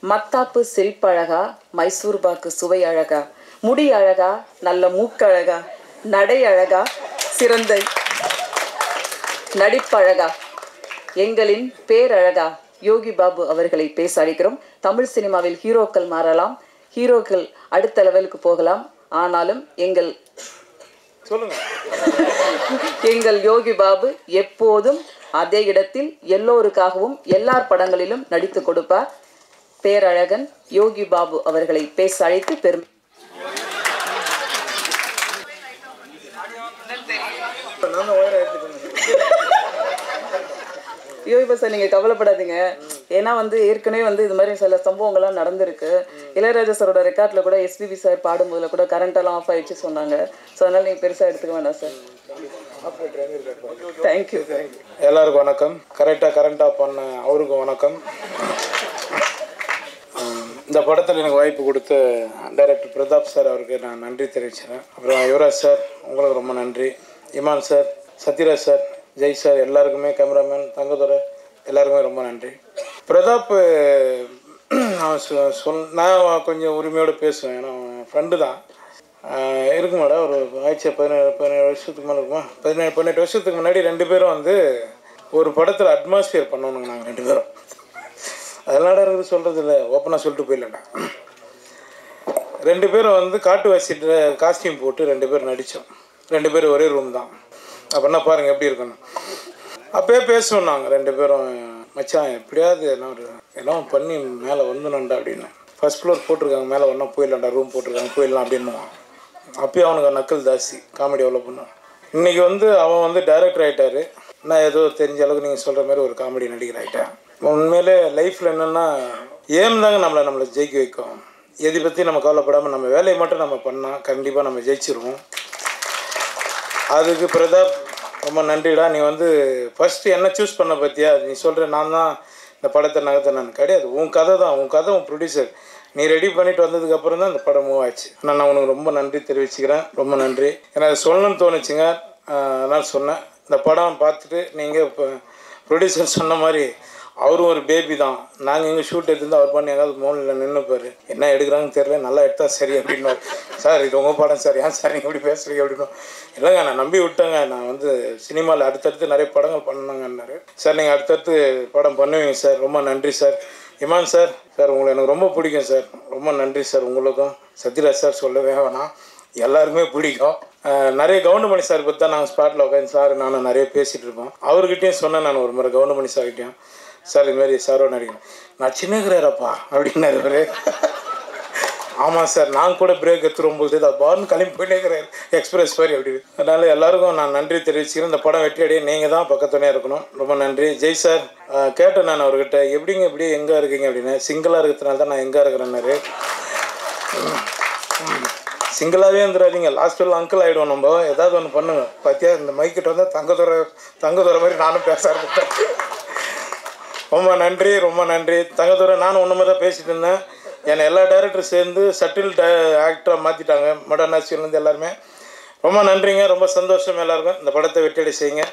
மத்தாப்பு சிரிப்பழகா, மைசூர் பாக்கு சுவை அழகா, முடி அழகா, நல்ல மூக்கழகா, நடை அழகா, சிறந்த நடிப்பழகா, எங்களின் பேரழகா யோகி பாபு அவர்களை பேச அழைக்கிறோம். தமிழ் சினிமாவில் ஹீரோக்கள் மாறலாம், ஹீரோக்கள் அடுத்த லெவலுக்கு போகலாம். ஆனாலும் எங்கள் யோகி பாபு எப்போதும் அதே இடத்தில் எல்லோருக்காகவும் எல்லார் படங்களிலும் நடித்து கொடுப்பார். பேரழகன் யோகி பாபு அவர்களை பேச அழைத்து பெரும் யோகி பாபு சார், நீங்க கவலைப்படாதீங்க. ஏன்னா ஏற்கனவே இது மாதிரி சில சம்பவங்கள்லாம் நடந்திருக்கு. இளையராஜா சாரோட ரெக்கார்ட்ல கூட எஸ்பிபி சார் பாடும்போதுல கூட கரண்டெல்லாம் ஆஃப் ஆயிடுச்சு சொன்னாங்க. ஸோ அதனால நீங்க பெருசா எடுத்துக்க வேண்டாம் சார். தேங்க்யூ. எல்லாருக்கும் வணக்கம். கரெக்டாக பண்ண அவருக்கும் வணக்கம். இந்த படத்தில் எனக்கு வாய்ப்பு கொடுத்த டைரக்டர் பிரதாப் சார் அவருக்கு நான் நன்றி தெரிவிச்சுறேன். அப்புறம் யுவராஜ் சார் உங்களுக்கு ரொம்ப நன்றி. Imman sir, Sathyaraj sir, Jai sir, எல்லாருக்குமே, கேமராமேன் தங்கதுரை எல்லாருக்குமே ரொம்ப நன்றி. பிரதாப் நான் கொஞ்சம் உரிமையோடு பேசுவேன். ஏன்னா ஃப்ரெண்டு தான் இருக்கு மேடம். ஒரு ஆயிடுச்சு 17 வருஷத்துக்கு மேலே இருக்குமா, 18 வருஷத்துக்கு முன்னாடி 2 பேரும் ஒரு படத்தில் அட்மாஸ்பியர் பண்ணணுங்க. நாங்கள் 2 பேரும் அதெல்லாம் இருக்குது சொல்கிறது இல்லை, ஓப்பனாக சொல்லிட்டு போயிடலண்ணா. 2 பேரும் காட்டுவாசிட்டு காஸ்டியூம் போட்டு 2 பேர் நடித்தோம். 2 பேரும் ஒரே ரூம் தான். அப்படின்னா பாருங்கள் எப்படி இருக்கணும். அப்போயே பேசுவோம் நாங்கள் 2 பேரும், மச்சான் எப்படியாவது எல்லாம் பண்ணி மேலே வந்துடணும்டா அப்படின்னு. ஃபஸ்ட் ஃப்ளோர் போட்டிருக்காங்க, மேலே ஒன்றா போயிடலாம்டா, ரூம் போட்டிருக்காங்க, போயிடலாம் அப்படின்னுவான். அப்போயும் அவனுக்கு நக்கல் ஜாஸ்தி, காமெடி எவ்வளோ பண்ணுவான். இன்றைக்கி அவன் டைரக்டர் ஆகிட்டார். நான் ஏதோ தெரிஞ்ச அளவுக்கு நீங்கள் சொல்கிற மாதிரி ஒரு காமெடி நடிகர் ஆகிட்டேன். உண்மையிலே லைஃப்பில் என்னென்னா ஏம் தாங்க நம்மளை ஜெயிக்க வைக்கும். எதை பற்றி நம்ம கவலைப்படாமல் நம்ம வேலையை மட்டும் நம்ம பண்ணால் கண்டிப்பாக நம்ம ஜெயிச்சிருவோம். அதுக்கு பிரதாப் ரொம்ப நன்றிடா. நீ ஃபஸ்ட்டு என்ன சூஸ் பண்ண பற்றியா, நீ சொல்கிற நான் தான் இந்த படத்தை நகர்த்த நான் கிடையாது. உன் கதை தான், உன் கதை, உன் ப்ரொடியூசர் நீ ரெடி பண்ணிட்டு வந்ததுக்கப்புறம் தான் இந்த படம் மூவ் ஆச்சு. நான் உனக்கு ரொம்ப நன்றி தெரிவிச்சுக்கிறேன். ரொம்ப நன்றி. ஏன்னா அது சொல்லணும்னு தோணுச்சுங்க, அதனால் சொன்னேன். இந்த படம் பார்த்துட்டு நீங்கள் இப்போ ப்ரொடியூசர் சொன்ன மாதிரி அவரும் ஒரு பேபி தான். நாங்கள் எங்கள் ஷூட் எடுத்துருந்து அவர் பண்ணி எங்காவது மோனில் நின்றுப்பார், என்ன எடுக்கிறாங்கன்னு தெரியல, நல்லா எடுத்தால் சரி அப்படின்னு. சார் இது உங்கள் படம் சார், ஏன் சார் நீங்கள் இப்படி பேசுகிறீங்க அப்படின்னு. இல்லைங்க நான் நம்பி விட்டேங்க, நான் சினிமாவில் அடுத்தடுத்து நிறைய படங்கள் பண்ணணுங்கன்னாரு. சார் நீங்கள் அடுத்தடுத்து படம் பண்ணுவீங்க சார், ரொம்ப நன்றி சார். இமான் சார், உங்களை எனக்கு ரொம்ப பிடிக்கும் சார், ரொம்ப நன்றி சார். உங்களுக்கும் சத்யராஜ் சார் சொல்லவே வேணாம், எல்லாருக்குமே பிடிக்கும். நிறைய கவுண்டமணி சார் பற்றி தான் நாங்கள் ஸ்பாட்டில் உட்காந்து சார் நானும் நிறைய பேசிகிட்டு இருப்போம். அவர்கிட்டையும் சொன்னேன் நான் ஒரு முறை கவுண்டமணி சார்கிட்டையும், சார் இதுமாரி சாரோ நடிக்கணும், நான் சின்னகிறாரப்பா அப்படின்னாரு. ஆமாம் சார், நான் கூட பிரேக் எடுத்து ரொம்ப பாருன்னு கிளம்பி போயிட்டே இருக்கிறார் எக்ஸ்பிரஸ் மாதிரி அப்படின்னு. அதனால் எல்லாருக்கும் நான் நன்றி தெரிவிச்சுக்கிறேன். இந்த படம் வெற்றியடைய நீங்கள் தான் பக்கத்துனே இருக்கணும். ரொம்ப நன்றி. ஜெய் சார், கேட்டேன் நான் அவர்கிட்ட, எப்படிங்க இப்படி எங்கே இருக்கீங்க அப்படின்னு. சிங்கிளாக இருக்கிறதுனால தான் நான் எங்கே இருக்கிறேன்னாரு. சிங்கிளாகவே இருந்துடாதீங்க, லாஸ்ட்டில் அங்கிள் ஆகிடுவோம், நம்ம ஏதாவது ஒன்று பண்ணுங்க. பார்த்தியா இந்த மைக்கிட்ட தங்கதுரை மாதிரி நானும் பேச ஆரம்பித்தேன். ரொம்ப நன்றி, ரொம்ப நன்றி தங்கதுரை. நானும் ஒன்று மாதிரி தான் பேசிகிட்டு இருந்தேன். என்னை எல்லா டைரக்டரும் சேர்ந்து சட்டில் ஆக்டராக மாற்றிட்டாங்க, மாடர்ன் ஆக்ஷன்லேருந்து எல்லாருமே. ரொம்ப நன்றிங்க, ரொம்ப சந்தோஷம் எல்லாருக்கும். இந்த படத்தை வெற்றியடை செய்யுங்க.